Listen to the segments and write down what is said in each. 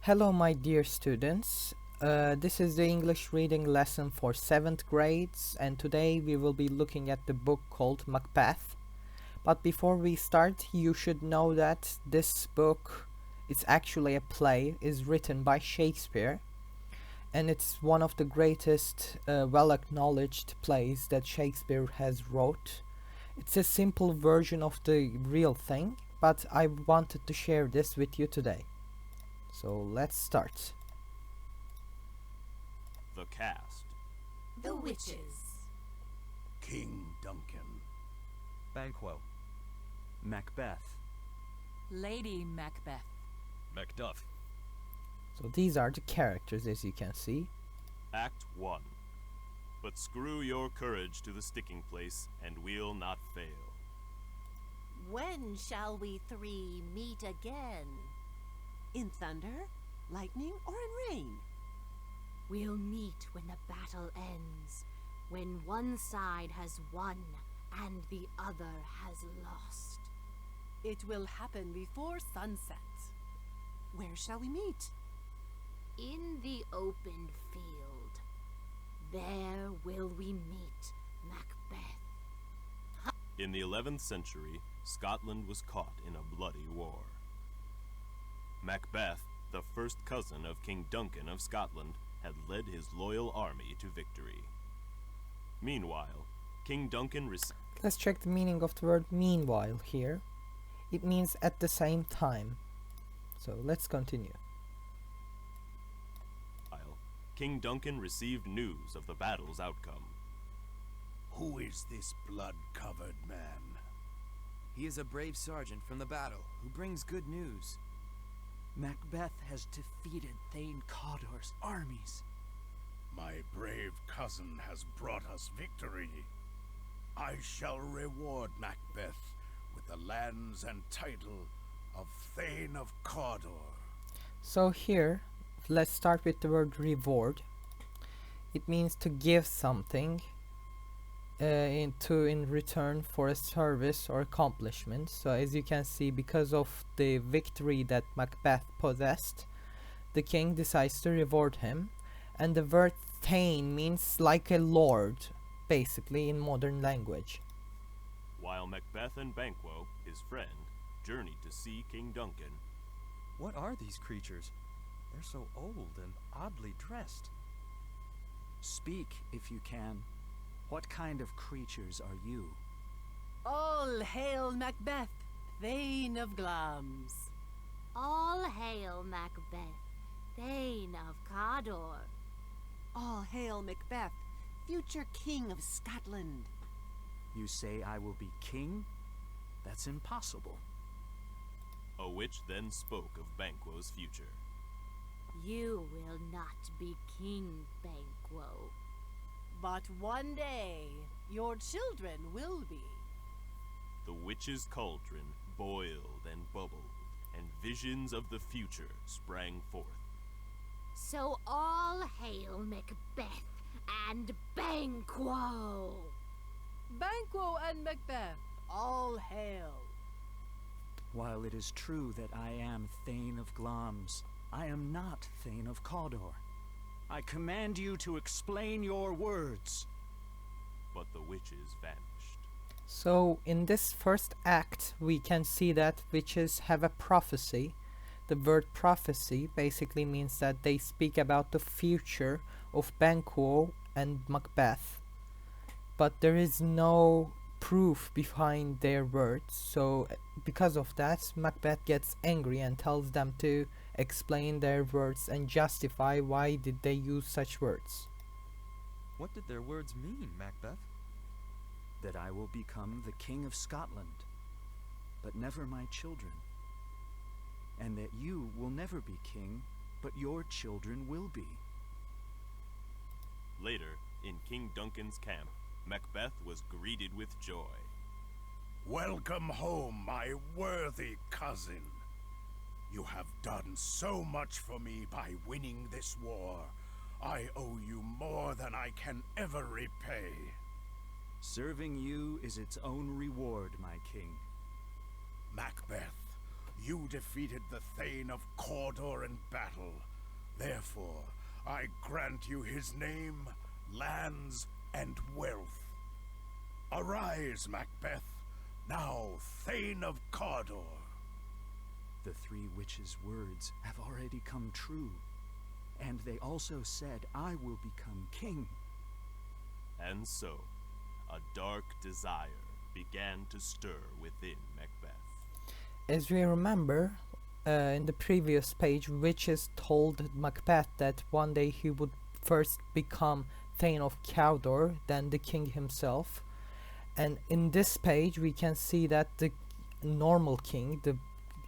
Hello, my dear students. This is the English reading lesson for 7th grades, and today we will be looking at the book called Macbeth. But before we start, you should know that this book is actually a play, is written by Shakespeare, and it's one of the greatest well-acknowledged plays that Shakespeare has wrote. It's a simple version of the real thing, but I wanted to share this with you today. So let's start. The cast. The Witches. King Duncan. Banquo. Macbeth. Lady Macbeth. Macduff. So these are the characters, as you can see. Act 1. But screw your courage to the sticking place, and we'll not fail. When shall we three meet again? In thunder, lightning, or in rain? We'll meet when the battle ends, when one side has won and the other has lost. It will happen before sunset. Where shall we meet? In the open field, there will we meet Macbeth. In the 11th century, Scotland was caught in a bloody war. Macbeth, the first cousin of King Duncan of Scotland, had led his loyal army to victory. Meanwhile, King Duncan Let's check the meaning of the word meanwhile here. It means at the same time. So let's continue. King Duncan received news of the battle's outcome. Who is this blood-covered man? He is a brave sergeant from the battle who brings good news. Macbeth has defeated Thane Cawdor's armies. My brave cousin has brought us victory. I shall reward Macbeth with the lands and title of Thane of Cawdor. So here, let's start with the word reward. It means to give something in return for a service or accomplishment. So as you can see, because of the victory that Macbeth possessed, the king decides to reward him, and the word thane means like a lord, basically, in modern language. While Macbeth and Banquo, his friend, journeyed to see King Duncan. What are these creatures? They're so old and oddly dressed. Speak, if you can. What kind of creatures are you? All hail Macbeth, Thane of Glamis. All hail Macbeth, Thane of Cawdor. All hail Macbeth, future King of Scotland. You say I will be king? That's impossible. A witch then spoke of Banquo's future. You will not be king, Banquo. But one day, your children will be. The witch's cauldron boiled and bubbled, and visions of the future sprang forth. So all hail Macbeth and Banquo! Banquo and Macbeth, all hail. While it is true that I am Thane of Glamis, I am not Thane of Cawdor. I command you to explain your words. But the witches vanished. So in this first act, we can see that witches have a prophecy. The word prophecy basically means that they speak about the future of Banquo and Macbeth, but there is no proof behind their words. So because of that, Macbeth gets angry and tells them to explain their words and justify why did they use such words. What did their words mean, Macbeth? That I will become the King of Scotland, but never my children. And that you will never be king, but your children will be. Later, in King Duncan's camp, Macbeth was greeted with joy. Welcome home, my worthy cousin. You have done so much for me by winning this war. I owe you more than I can ever repay. Serving you is its own reward, my king. Macbeth, You defeated the Thane of Cawdor in battle. Therefore, I grant you his name, lands, and wealth. Arise, Macbeth, now Thane of Cawdor. The three witches' words have already come true, and they also said I will become king. And so, a dark desire began to stir within Macbeth. As we remember, in the previous page, witches told Macbeth that one day he would first become Thane of Cawdor, then the king himself. And in this page, we can see that the normal king, the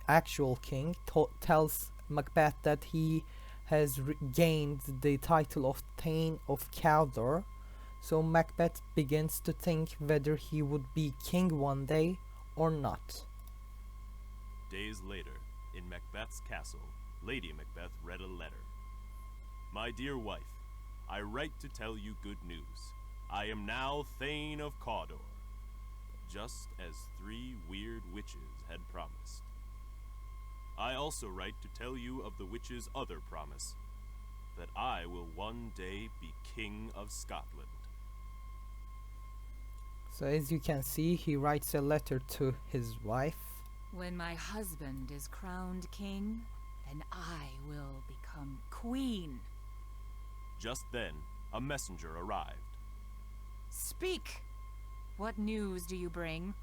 actual king, tells Macbeth that he has gained the title of Thane of Cawdor. So Macbeth begins to think whether he would be king one day or not. Days later, in Macbeth's castle, Lady Macbeth read a letter. My dear wife, I write to tell you good news. I am now Thane of Cawdor, just as 3 weird witches had promised. I also write to tell you of the witch's other promise, that I will one day be King of Scotland. So as you can see, he writes a letter to his wife. When my husband is crowned king, then I will become queen. Just then, a messenger arrived. Speak! What news do you bring?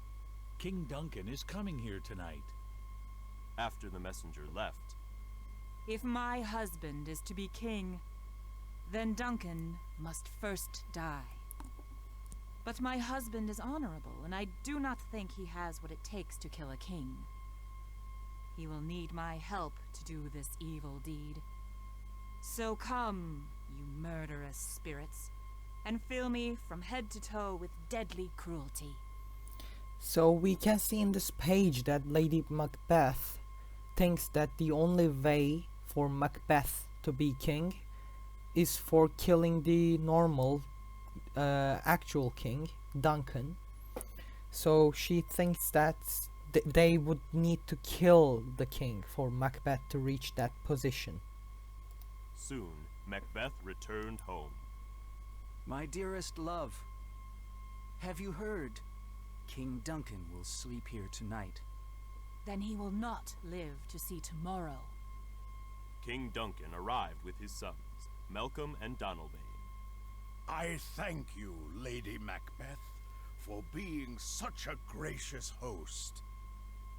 King Duncan is coming here tonight. After the messenger left, If my husband is to be king, then Duncan must first die. But my husband is honorable, and I do not think he has what it takes to kill a king. He will need my help to do this evil deed. So come, you murderous spirits, and fill me from head to toe with deadly cruelty. So we can see in this page that Lady Macbeth thinks that the only way for Macbeth to be king is for killing the normal actual king, Duncan. So she thinks that they would need to kill the king for Macbeth to reach that position. soon Macbeth returned home. My dearest love, have you heard? King Duncan will sleep here tonight. Then he will not live to see tomorrow. King Duncan arrived with his sons, Malcolm and Donalbain. I thank you, Lady Macbeth, for being such a gracious host.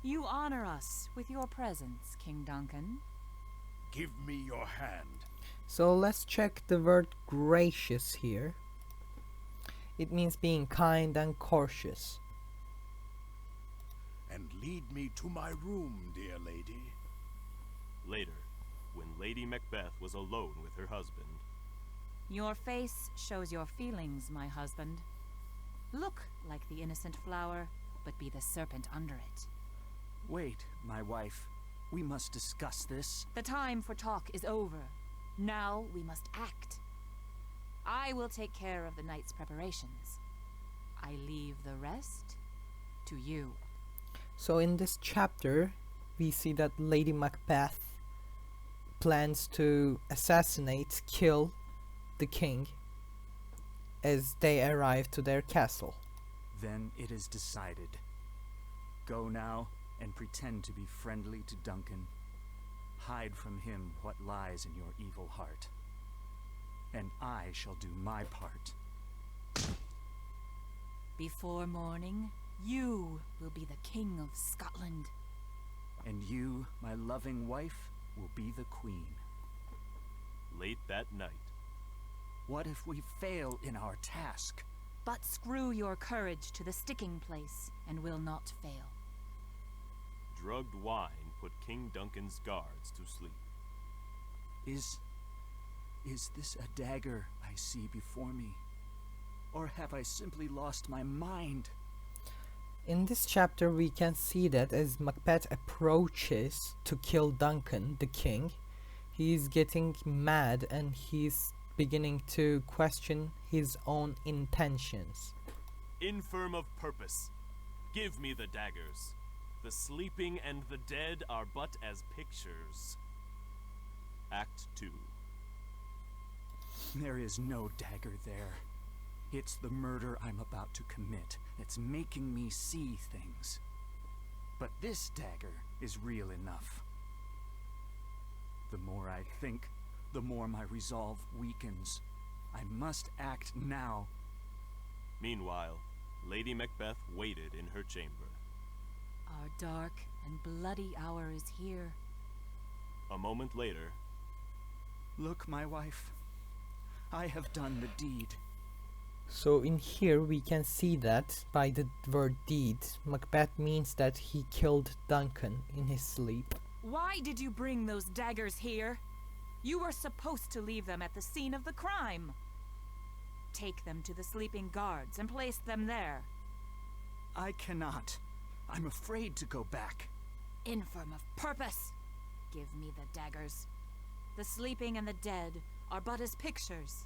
You honor us with your presence, King Duncan. Give me your hand. So let's check the word gracious here. It means being kind and courteous. And lead me to my room, dear lady. Later, when Lady Macbeth was alone with her husband, Your face shows your feelings, my husband. Look like the innocent flower, but be the serpent under it. Wait, my wife. We must discuss this. The time for talk is over. Now we must act. I will take care of the night's preparations. I leave the rest to you. So in this chapter, we see that Lady Macbeth plans to assassinate, kill the king as they arrive to their castle. Then it is decided. Go now and pretend to be friendly to Duncan. Hide from him what lies in your evil heart. And I shall do my part. Before morning, you will be the King of Scotland. And you, my loving wife, will be the queen. late that night, What if we fail in our task? But screw your courage to the sticking place and will not fail. drugged wine put King Duncan's guards to sleep. Is this a dagger I see before me? Or have I simply lost my mind? In this chapter, we can see that as Macbeth approaches to kill Duncan, the king, he is getting mad and he's beginning to question his own intentions. Infirm of purpose, give me the daggers. The sleeping and the dead are but as pictures. Act 2. There is no dagger there. It's the murder I'm about to commit that's making me see things. But this dagger is real enough. The more I think, the more my resolve weakens. I must act now. Meanwhile, Lady Macbeth waited in her chamber. Our dark and bloody hour is here. A moment later, Look, my wife. I have done the deed. So in here we can see that by the word deed, Macbeth means that he killed Duncan in his sleep. Why did you bring those daggers here? You were supposed to leave them at the scene of the crime. Take them to the sleeping guards and place them there. I cannot. I'm afraid to go back. Infirm of purpose! Give me the daggers. The sleeping and the dead are but as pictures.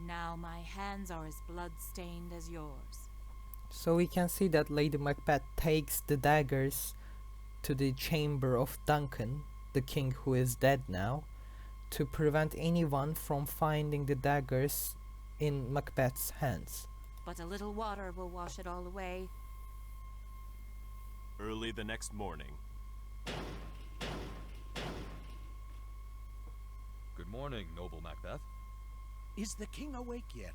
Now my hands are as blood-stained as yours. So we can see that Lady Macbeth takes the daggers to the chamber of Duncan, the king who is dead now, to prevent anyone from finding the daggers in Macbeth's hands. But a little water will wash it all away. early the next morning. Good morning, noble Macbeth. Is the king awake yet?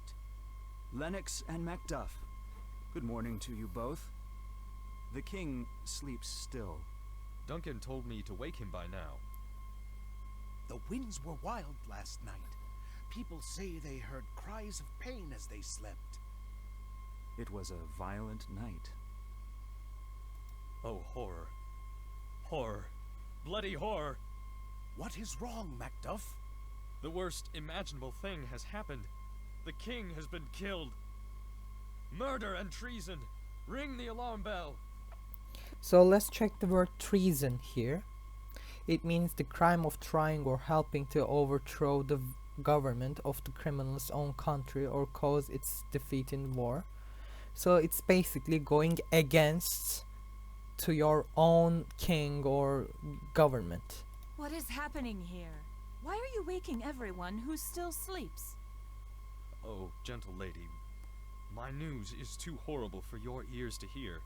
Lennox and Macduff, good morning to you both. The king sleeps still. Duncan told me to wake him by now. The winds were wild last night. People say they heard cries of pain as they slept. It was a violent night. Oh, horror. Horror. Bloody horror! What is wrong, Macduff? The worst imaginable thing has happened. The king has been killed. Murder and treason! Ring the alarm bell! So let's check the word treason here. It means the crime of trying or helping to overthrow the government of the criminal's own country or cause its defeat in war. So it's basically going against to your own king or government. What is happening here? Why are you waking everyone who still sleeps? Oh, gentle lady, my news is too horrible for your ears to hear.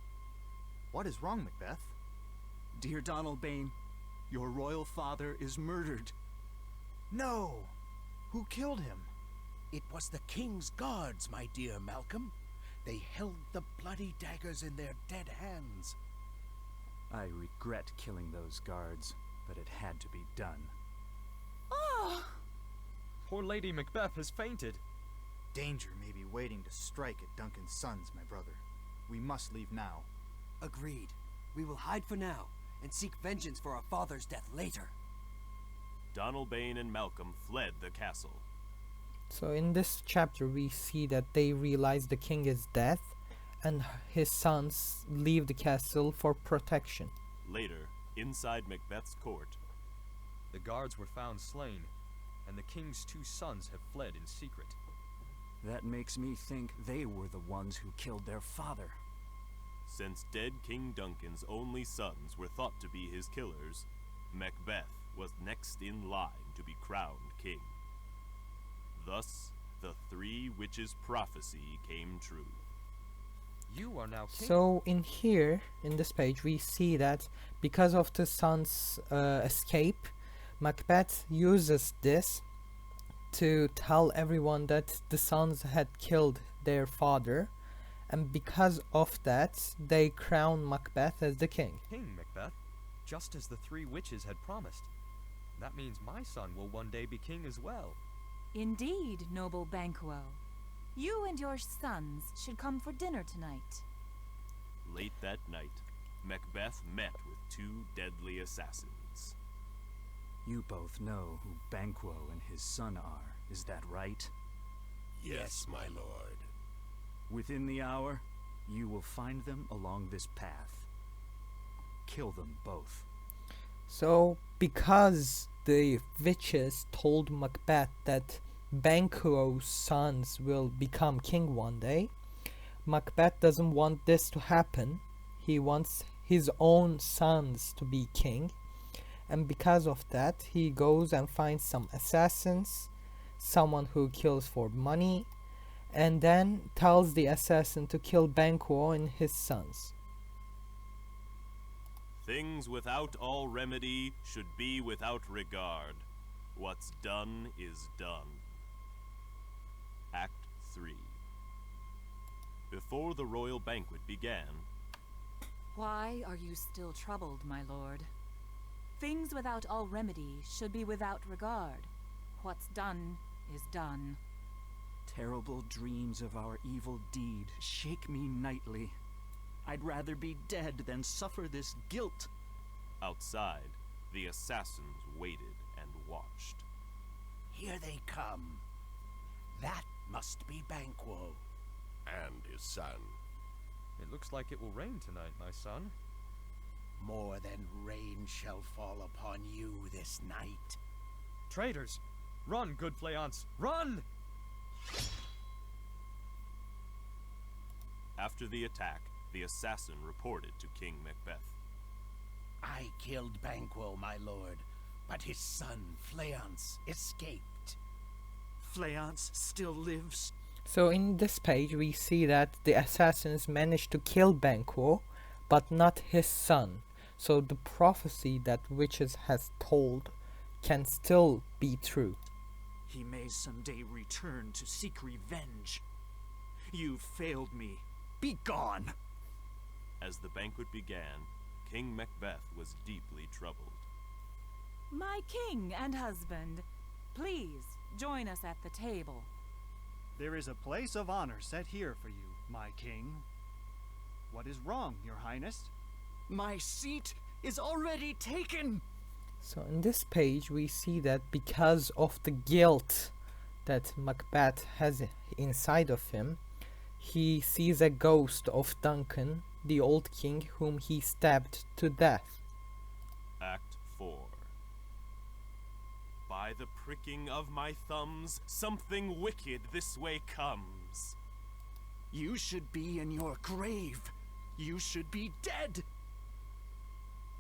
What is wrong, Macbeth? Dear Donald Bane, your royal father is murdered. No! Who killed him? It was the king's guards, my dear Malcolm. They held the bloody daggers in their dead hands. I regret killing those guards, but it had to be done. Oh! Poor Lady Macbeth has fainted. Danger may be waiting to strike at Duncan's sons, my brother. We must leave now. Agreed. We will hide for now, and seek vengeance for our father's death later. Donalbain and Malcolm fled the castle. So in this chapter we see that they realize the king is dead and his sons leave the castle for protection. Later, inside Macbeth's court, The guards were found slain, and the king's 2 sons have fled in secret. That makes me think they were the ones who killed their father. since dead King Duncan's only sons were thought to be his killers, Macbeth was next in line to be crowned king. Thus, the 3 witches' prophecy came true. You are now king. So in here, in this page, we see that because of the son's escape, Macbeth uses this to tell everyone that the sons had killed their father, and because of that, they crown Macbeth as the king. King, Macbeth, just as the 3 witches had promised. That means my son will one day be king as well. Indeed, noble Banquo. You and your sons should come for dinner tonight. Late that night, Macbeth met with 2 deadly assassins. You both know who Banquo and his son are, is that right? Yes, my lord. Within the hour, you will find them along this path. Kill them both. So because the witches told Macbeth that Banquo's sons will become king one day, Macbeth doesn't want this to happen. He wants his own sons to be king, and because of that, he goes and finds some assassins, someone who kills for money, and then tells the assassin to kill Banquo and his sons. Things without all remedy should be without regard. What's done is done. Act 3. Before the royal banquet began, Why are you still troubled, my lord? Things without all remedy should be without regard. What's done is done. Terrible dreams of our evil deed shake me nightly. I'd rather be dead than suffer this guilt. outside, the assassins waited and watched. Here they come. That must be Banquo. And his son. It looks like it will rain tonight, my son. More than rain shall fall upon you this night. Traitors! Run, good Fleance! Run! After the attack, the assassin reported to King Macbeth. I killed Banquo, my lord, but his son, Fleance, escaped. Fleance still lives. So in this page we see that the assassins managed to kill Banquo, but not his son. So the prophecy that witches has told can still be true. He may someday return to seek revenge. You failed me. Be gone! As the banquet began, King Macbeth was deeply troubled. My king and husband, please join us at the table. There is a place of honor set here for you, my king. What is wrong, your highness? My seat is already taken! So in this page we see that because of the guilt that Macbeth has inside of him, he sees a ghost of Duncan, the old king whom he stabbed to death. Act 4. By the pricking of my thumbs, something wicked this way comes. You should be in your grave. You should be dead.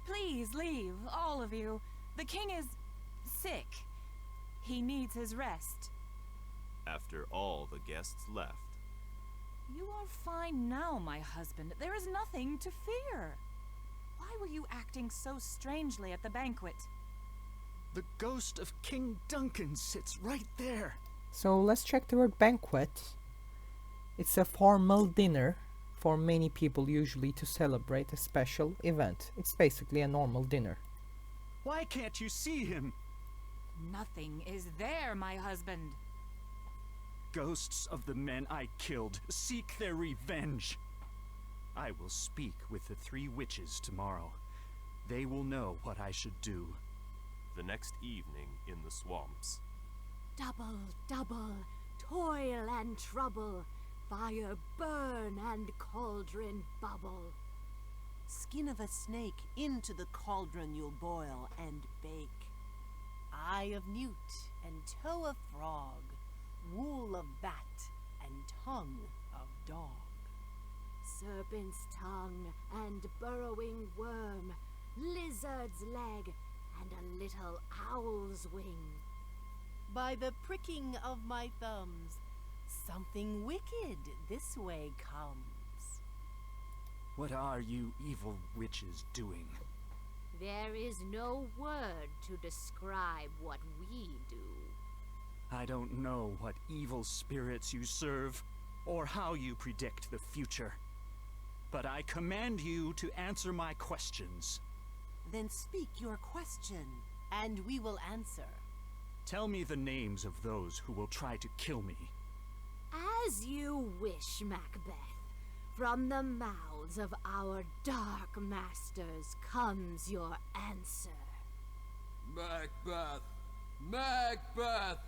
Please leave, all of you. The king is sick. He needs his rest. After all the guests left, You are fine now, my husband. There is nothing to fear. Why were you acting so strangely at the banquet? The ghost of King Duncan sits right there. So let's check the word banquet. It's a formal dinner for many people, usually to celebrate a special event. It's basically a normal dinner. Why can't you see him? Nothing is there, my husband. Ghosts of the men I killed seek their revenge. I will speak with the 3 witches tomorrow. They will know what I should do. the next evening in the swamps. Double, double, toil and trouble, fire burn and cauldron bubble. Skin of a snake into the cauldron you'll boil and bake. Eye of newt and toe of frog, wool of bat and tongue of dog. Serpent's tongue and burrowing worm, lizard's leg and a little owl's wing. By the pricking of my thumbs, something wicked this way comes. What are you evil witches doing? There is no word to describe what we do. I don't know what evil spirits you serve, or how you predict the future. But I command you to answer my questions. Then speak your question, and we will answer. Tell me the names of those who will try to kill me. As you wish, Macbeth. From the mouths of our dark masters comes your answer. Macbeth! Macbeth!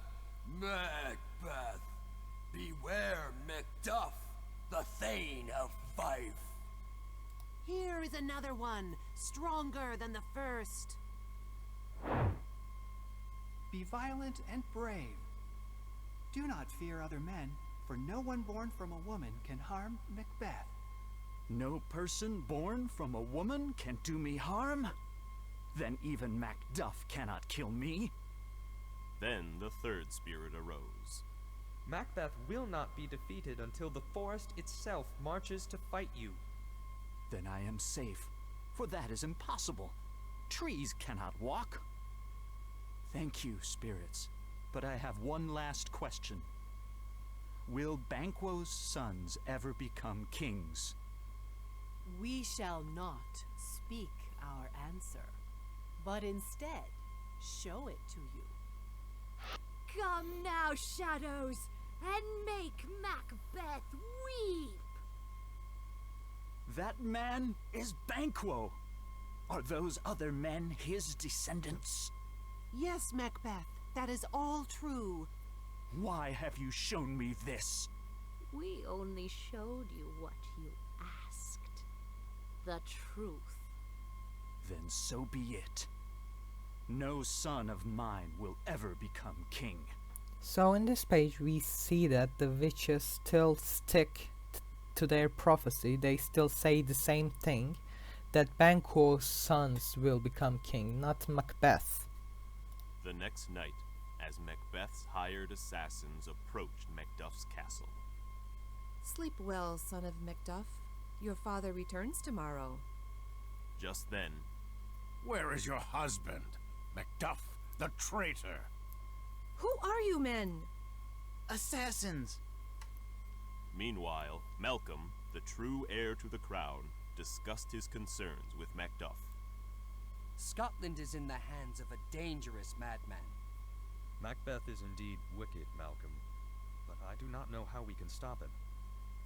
Macbeth! Beware Macduff, the Thane of Fife! Here is another one, stronger than the first. Be violent and brave. Do not fear other men, for no one born from a woman can harm Macbeth. No person born from a woman can do me harm? Then even Macduff cannot kill me. Then the third spirit arose. Macbeth will not be defeated until the forest itself marches to fight you. Then I am safe, for that is impossible. Trees cannot walk. Thank you, spirits, but I have one last question. Will Banquo's sons ever become kings? We shall not speak our answer, but instead show it to you. Come now, shadows, and make Macbeth weep! That man is Banquo. Are those other men his descendants? Yes, Macbeth, that is all true. Why have you shown me this? We only showed you what you asked. The truth. Then so be it. No son of mine will ever become king. So in this page we see that the witches still stick to their prophecy. They still say the same thing, that Banquo's sons will become king, not Macbeth. The next night, as Macbeth's hired assassins approached Macduff's castle. Sleep well, son of Macduff. Your father returns tomorrow. Just then, Where is your husband, Macduff, the traitor? Who are you men? Assassins! meanwhile, Malcolm, the true heir to the crown, discussed his concerns with Macduff. Scotland is in the hands of a dangerous madman. Macbeth is indeed wicked, Malcolm, but I do not know how we can stop him.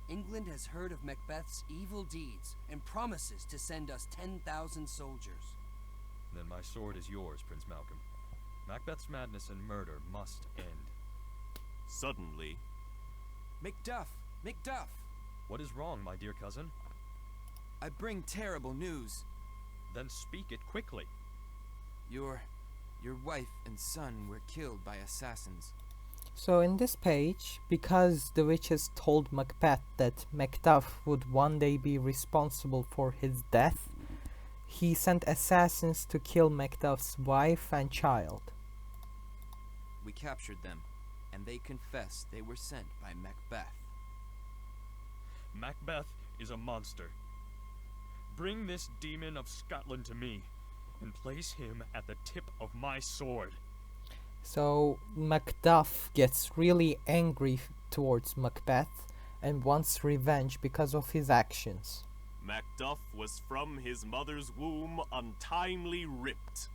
England has heard of Macbeth's evil deeds and promises to send us 10,000 soldiers. Then my sword is yours, Prince Malcolm. Macbeth's madness and murder must end. Suddenly, Macduff! Macduff! What is wrong, my dear cousin? I bring terrible news. Then speak it quickly. Your wife and son were killed by assassins. So in this page, because the witches told Macbeth that Macduff would one day be responsible for his death, he sent assassins to kill Macduff's wife and child. We captured them, and they confessed they were sent by Macbeth. Macbeth is a monster. Bring this demon of Scotland to me, and place him at the tip of my sword. So Macduff gets really angry towards Macbeth and wants revenge because of his actions. Macduff was from his mother's womb untimely ripped.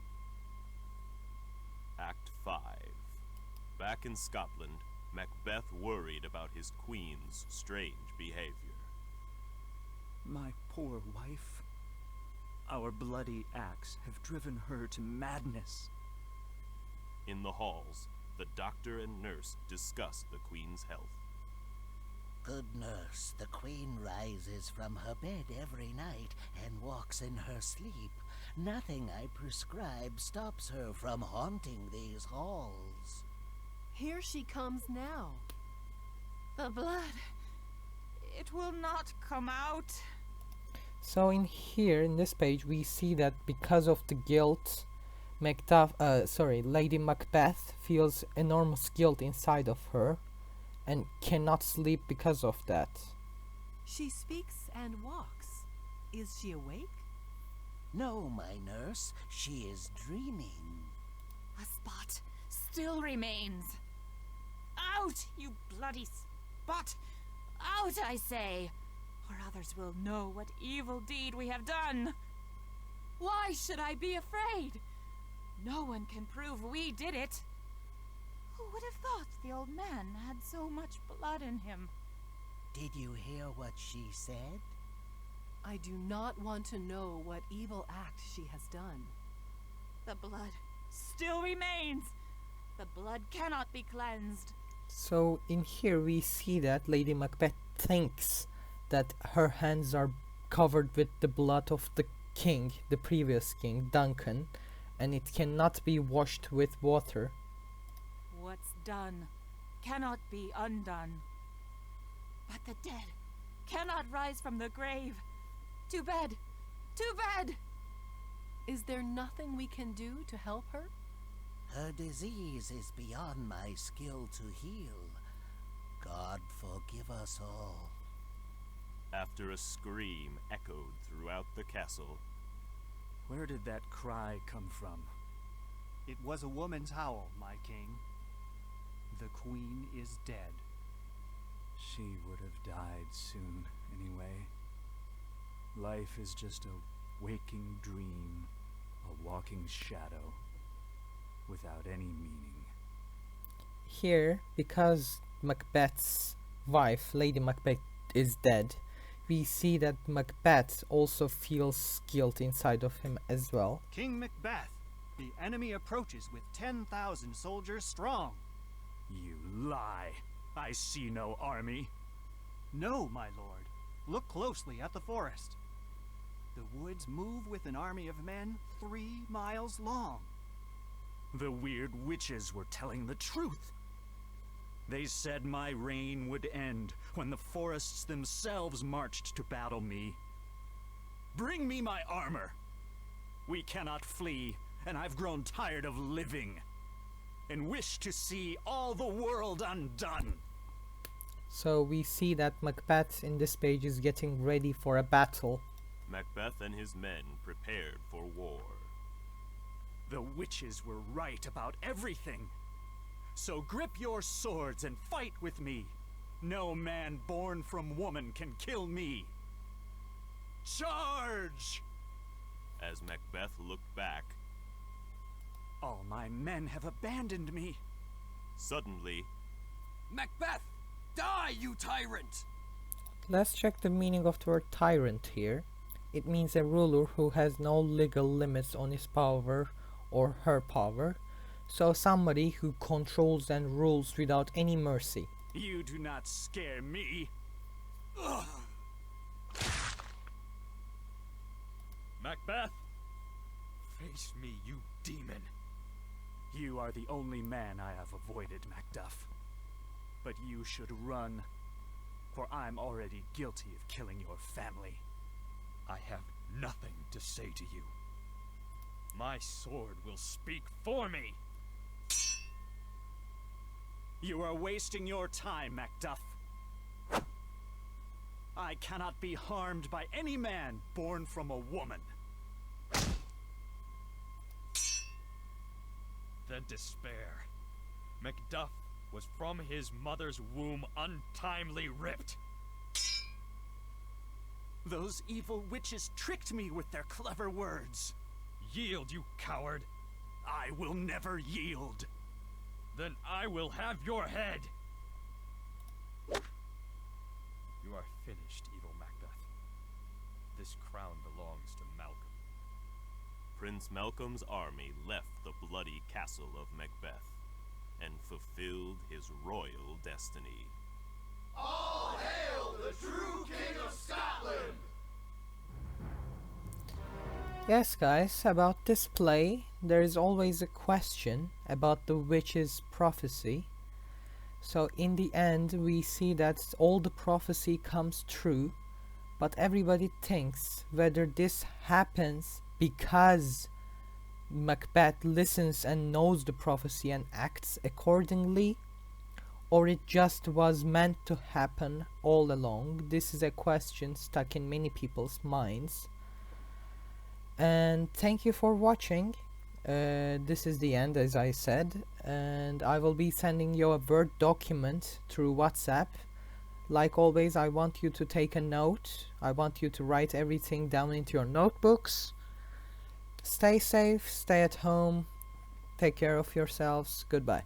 Act 5. Back in Scotland, Macbeth worried about his queen's strange behavior. My poor wife. Our bloody acts have driven her to madness. In the halls, the doctor and nurse discussed the queen's health. Good nurse, the queen rises from her bed every night and walks in her sleep. Nothing I prescribe stops her from haunting these halls. Here she comes now. The blood. It will not come out. So in here, in this page, we see that because of the guilt, Lady Macbeth feels enormous guilt inside of her and cannot sleep because of that. She speaks and walks. Is she awake? No, my nurse, she is dreaming. A spot still remains. Out, you bloody spot! Out, I say! Or others will know what evil deed we have done. Why should I be afraid? No one can prove we did it. Who would have thought the old man had so much blood in him? Did you hear what she said? I do not want to know what evil act she has done. The blood still remains. The blood cannot be cleansed. So in here we see that Lady Macbeth thinks that her hands are covered with the blood of the king, the previous king, Duncan, and it cannot be washed with water. What's done cannot be undone. But the dead cannot rise from the grave. To bed! To bed! Is there nothing we can do to help her? Her disease is beyond my skill to heal. God forgive us all. After a scream echoed throughout the castle, Where did that cry come from? It was a woman's howl, my king. The queen is dead. She would have died soon, anyway. Life is just a waking dream, a walking shadow, without any meaning. Here, because Macbeth's wife, Lady Macbeth, is dead, we see that Macbeth also feels guilt inside of him as well. King Macbeth, the enemy approaches with 10,000 soldiers strong. You lie! I see no army. No, my lord. Look closely at the forest. The woods move with an army of men 3 miles long. The weird witches were telling the truth. They said my reign would end when the forests themselves marched to battle me. Bring me my armor! We cannot flee, and I've grown tired of living, and wish to see all the world undone. So we see that Macbeth in this page is getting ready for a battle. Macbeth and his men prepared for war. The witches were right about everything. So grip your swords and fight with me. No man born from woman can kill me. Charge! As Macbeth looked back, all my men have abandoned me. Suddenly, Macbeth! Die, you tyrant! Let's check the meaning of the word tyrant here. It means a ruler who has no legal limits on his power or her power. So somebody who controls and rules without any mercy. You do not scare me. Ugh. Macbeth! Face me, you demon! You are the only man I have avoided, Macduff. But you should run, for I'm already guilty of killing your family. I have nothing to say to you. My sword will speak for me! You are wasting your time, Macduff. I cannot be harmed by any man born from a woman. Then despair. Macduff was from his mother's womb untimely ripped. Those evil witches tricked me with their clever words. Yield, you coward! I will never yield. Then I will have your head! You are finished, evil Macbeth. This crown belongs to Malcolm. Prince Malcolm's army left the bloody castle of Macbeth and fulfilled his royal destiny. All hail the true King of Scotland! Yes guys, about this play, there is always a question about the witch's prophecy. So in the end we see that all the prophecy comes true, but everybody thinks whether this happens because Macbeth listens and knows the prophecy and acts accordingly, or it just was meant to happen all along. This is a question stuck in many people's minds. And thank you for watching. This is the end, as I said, and I will be sending you a Word document through WhatsApp. Like always, I want you to take a note. I want you to write everything down into your notebooks. Stay safe, stay at home, take care of yourselves. Goodbye.